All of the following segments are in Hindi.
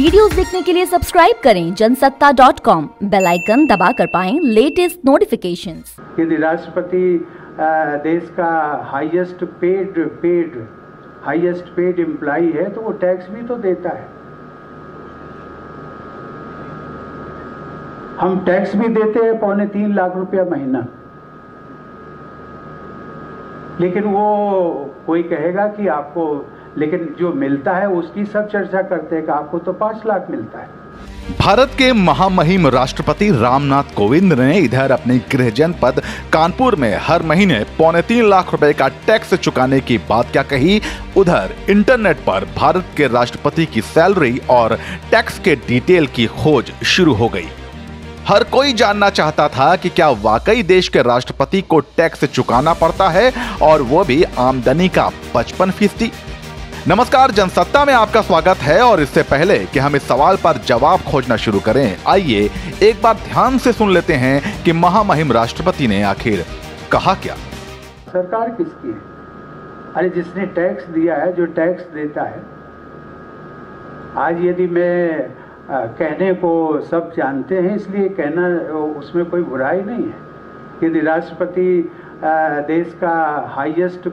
वीडियोस देखने के लिए सब्सक्राइब करें जनसत्ता.com, बेल आइकन दबाकर पाएं लेटेस्ट नोटिफिकेशंस। यदि राष्ट्रपति देश का हाईएस्ट पेड एम्प्लॉई है तो वो टैक्स भी तो देता है। हम टैक्स भी देते हैं 3.25 लाख रुपया महीना, लेकिन वो कोई कहेगा कि आपको, लेकिन जो मिलता है उसकी सब चर्चा करते हैं कि आपको तो 5 लाख मिलता है। भारत के महामहिम राष्ट्रपति रामनाथ कोविंद ने इधर अपने गृह जनपद कानपुर में हर महीने 3.25 लाख रुपए का टैक्स चुकाने की बात क्या कही, उधर इंटरनेट पर भारत के राष्ट्रपति की सैलरी और टैक्स के डिटेल की खोज शुरू हो गई। हर कोई जानना चाहता था कि क्या वाकई देश के राष्ट्रपति को टैक्स चुकाना पड़ता है, और वो भी आमदनी का 55%। नमस्कार, जनसत्ता में आपका स्वागत है। और इससे पहले कि हम इस सवाल पर जवाब खोजना शुरू करें, आइए एक बार ध्यान से सुन लेते हैं कि महामहिम राष्ट्रपति ने आखिर कहा क्या। सरकार किसकी है? अरे जिसने टैक्स दिया है, जो टैक्स देता है। आज यदि मैं कहने को सब जानते हैं इसलिए कहना, उसमें कोई बुराई नहीं है। यदि राष्ट्रपति देश का हाईएस्ट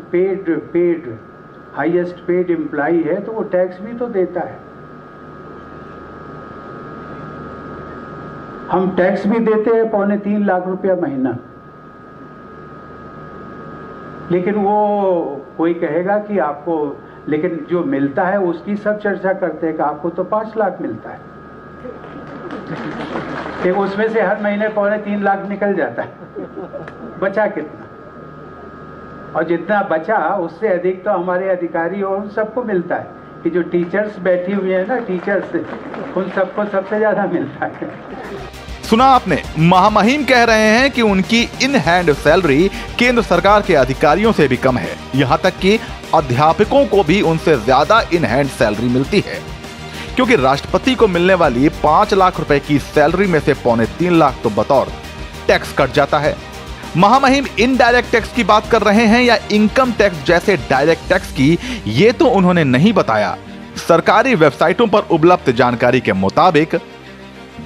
पेड एम्प्लॉई है तो वो टैक्स भी तो देता है। हम टैक्स भी देते हैं 3.25 लाख रुपया महीना, लेकिन वो कोई कहेगा कि आपको, लेकिन जो मिलता है उसकी सब चर्चा करते हैं कि आपको तो 5 लाख मिलता है। कि उसमें से हर महीने 3.25 लाख निकल जाता है, बचा कितना? और जितना बचा उससे अधिक तो हमारे अधिकारी और उन सबको मिलता है कि जो टीचर्स बैठी हुई है ना, टीचर्स, उन सबको सबसे ज्यादा मिलता है। सुना आपने, महामहिम कह रहे हैं कि उनकी इन हैंड सैलरी केंद्र सरकार के अधिकारियों से भी कम है। यहाँ तक कि अध्यापकों को भी उनसे ज्यादा इन हैंड सैलरी मिलती है, क्योंकि राष्ट्रपति को मिलने वाली 5 लाख रुपए की सैलरी में से 3.25 लाख तो बतौर टैक्स कट जाता है। महामहिम इनडायरेक्ट टैक्स की बात कर रहे हैं या इनकम टैक्स जैसे डायरेक्ट टैक्स की, ये तो उन्होंने नहीं बताया। सरकारी वेबसाइटों पर उपलब्ध जानकारी के मुताबिक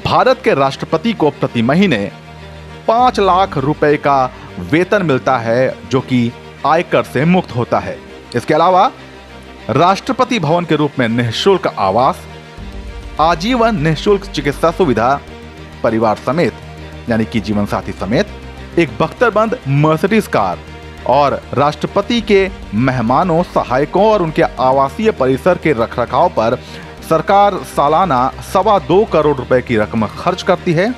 भारत के राष्ट्रपति को प्रति महीने 5 लाख रुपए का वेतन मिलता है, जो कि आयकर से मुक्त होता है। इसके अलावा राष्ट्रपति भवन के रूप में निःशुल्क आवास, आजीवन निःशुल्क चिकित्सा सुविधा, परिवार समेत यानी कि जीवन साथी समेत एक बख्तरबंद मर्सिडीज कार, और राष्ट्रपति के मेहमानों, सहायकों और उनके आवासीय परिसर के रखरखाव पर सरकार सालाना 2.25 करोड़ रुपए की रकम खर्च करती है,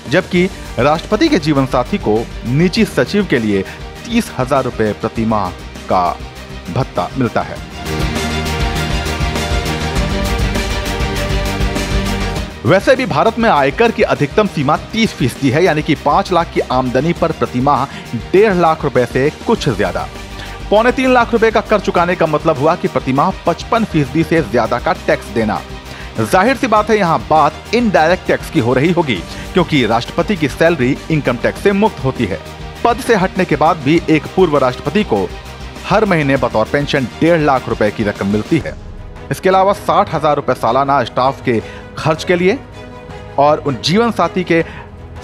जबकि राष्ट्रपति के जीवन साथी को निजी सचिव के लिए 30,000 रुपए प्रति माह का भत्ता मिलता है। वैसे भी भारत में आयकर की अधिकतम सीमा 30% है, यानी कि 5 लाख की आमदनी पर प्रति माह 1.5 लाख रुपए से कुछ ज्यादा 3.25 लाख रुपए का कर चुकाने का मतलब हुआ कि प्रति माह 55% से ज्यादा का टैक्स देना। जाहिर सी बात है, यहाँ बात इनडायरेक्ट टैक्स की हो रही होगी, क्योंकि राष्ट्रपति की सैलरी इनकम टैक्स से मुक्त होती है। पद से हटने के बाद भी एक पूर्व राष्ट्रपति को हर महीने बतौर पेंशन 1.5 लाख रुपए की रकम मिलती है। इसके अलावा 60,000 रुपए सालाना स्टाफ के खर्च के लिए और उन जीवन साथी के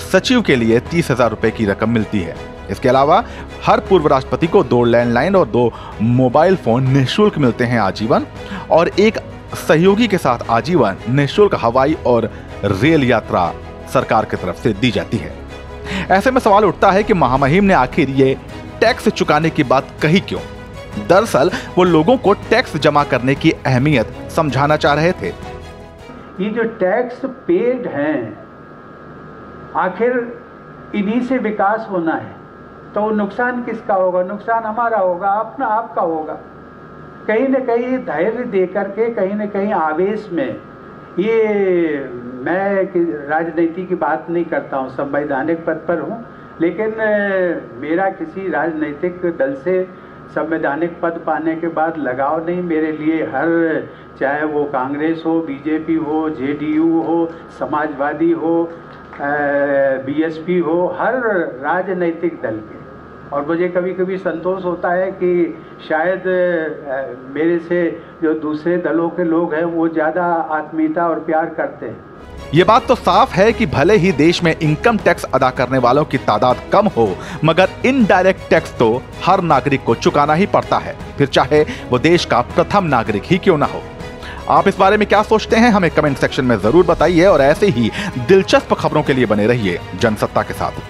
सचिव के लिए 30,000 रुपए की रकम मिलती है। इसके अलावा हर पूर्व राष्ट्रपति को 2 लैंडलाइन और 2 मोबाइल फोन निःशुल्क मिलते हैं आजीवन, और एक सहयोगी के साथ आजीवन निःशुल्क हवाई और रेल यात्रा सरकार की तरफ से दी जाती है। ऐसे में सवाल उठता है कि महामहिम ने आखिर ये टैक्स चुकाने की बात कही क्यों? दरअसल वो लोगों को टैक्स जमा करने की अहमियत समझाना चाह रहे थे। ये जो टैक्स पेड हैं, आखिर इन्हीं से विकास होना है, तो नुकसान किसका होगा? नुकसान हमारा होगा, अपना आपका होगा। कहीं न कहीं धैर्य दे करके, कहीं न कहीं आवेश में, ये मैं राजनीति की बात नहीं करता हूँ, संवैधानिक पद पर हूँ, लेकिन मेरा किसी राजनीतिक दल से संवैधानिक पद पाने के बाद लगाव नहीं। मेरे लिए हर, चाहे वो कांग्रेस हो, बीजेपी हो, जेडीयू हो, समाजवादी हो, बीएसपी हो, हर राजनीतिक दल के और मुझे कभी कभी संतोष होता है कि शायद मेरे से जो दूसरे दलों के लोग हैं वो ज़्यादा आत्मीयता और प्यार करते हैं। ये बात तो साफ है कि भले ही देश में इनकम टैक्स अदा करने वालों की तादाद कम हो, मगर इनडायरेक्ट टैक्स तो हर नागरिक को चुकाना ही पड़ता है, फिर चाहे वो देश का प्रथम नागरिक ही क्यों ना हो। आप इस बारे में क्या सोचते हैं, हमें कमेंट सेक्शन में जरूर बताइए और ऐसे ही दिलचस्प खबरों के लिए बने रहिए जनसत्ता के साथ।